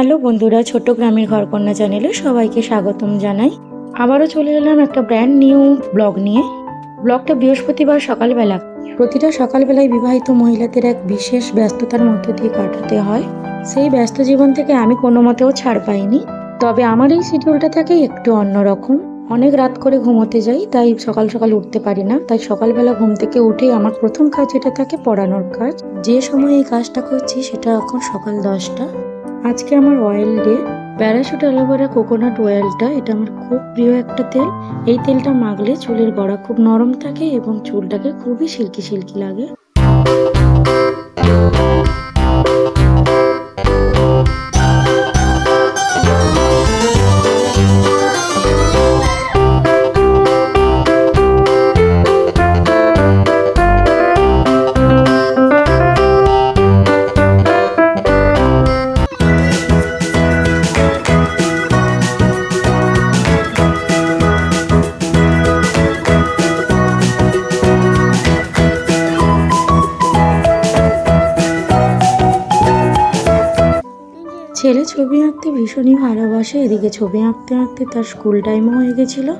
Hello বন্ধুরা, ছোট্ট গ্রামের ঘরকন্যা চ্যানেলে সবাইকে স্বাগতম জানাই। আবারও চলে এলাম একটা ব্র্যান্ড নিউ ব্লগ নিয়ে। ব্লগটা বৃহস্পতিবার সকালবেলা। প্রতিটা সকালবেলায় বিবাহিত মহিলাদের এক বিশেষ ব্যস্ততার মধ্য দিয়ে কাটাতে হয়। সেই ব্যস্ত জীবন থেকে আমি কোনো মতেও ছাড় পাইনি। তবে আমার এই শিডিউলটা থাকে একটু অন্যরকম। অনেক রাত করে ঘুমোতে যাই, তাই সকাল সকাল উঠতে পারি না। তাই সকালবেলা ঘুম থেকে উঠেই আমার প্রথম কাজ যেটা থাকে পড়ানোর কাজ। যে সময় এই কাজটা করছি সেটা এখন সকাল 10টা। আজকে আমার oil day. Parachute aloe vera coconut অয়েলটা, এটা আমার খুব প্রিয় একটা তেল। এই তেলটা মাখলে চুলের গোড়া খুব নরম থাকে এবং চুলটাকে খুবই সিল্কি সিল্কি লাগে। ছেলে ছবি আঁকতে ভীষণই ভালোবাসে। এদিকে ছবি আঁকতে আঁকতে তার স্কুল টাইমও হয়ে গেছিলো,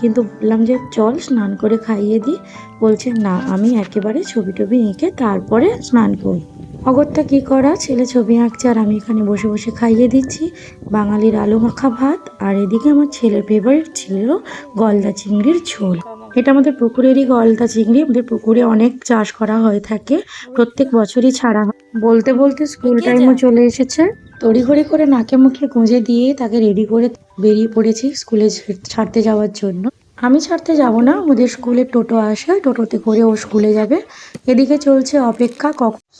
কিন্তু বললাম যে চল স্নান করে খাইয়ে দিই। বলছে না, আমি একেবারে ছবি টবি এঁকে তারপরে স্নান করি। অগত্যা কি করা, ছেলে ছবি আঁকছে আর আমি এখানে বসে বসে খাইয়ে দিচ্ছি বাঙালির আলু মাখা ভাত। আর এদিকে আমার ছেলের ফেভারিট ছিল গলদা চিংড়ির ঝোল। এটা আমাদের পুকুরেরই গলদা চিংড়ি। আমাদের পুকুরে অনেক চাষ করা হয়ে থাকে, প্রত্যেক বছরই ছাড়া হয়। বলতে বলতে স্কুল টাইমও চলে এসেছে। তড়িঘড়ি করে নাকে মুখে গুঁজে দিয়ে তাকে রেডি করে বেরিয়ে পড়েছি স্কুলে ছাড়তে যাওয়ার জন্য। আমি ছাড়তে যাব না, ওদের স্কুলে টোটো আসে, টোটোতে করে ও স্কুলে যাবে। এদিকে চলছে অপেক্ষা।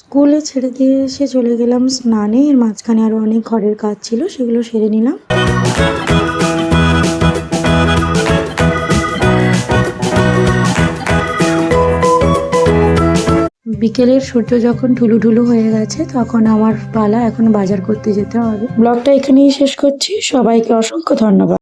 স্কুলে ছেড়ে দিয়ে এসে চলে গেলাম স্নানে। এর মাঝখানে আরো অনেক ঘরের কাজ ছিল, সেগুলো সেরে নিলাম। বিকেলের সূর্য যখন ঢুলু ঢুলু হয়ে গেছে, তখন আমার পালা এখন বাজার করতে যেতে হবে। ব্লগটা এখানেই শেষ করছি। সবাইকে অসংখ্য ধন্যবাদ।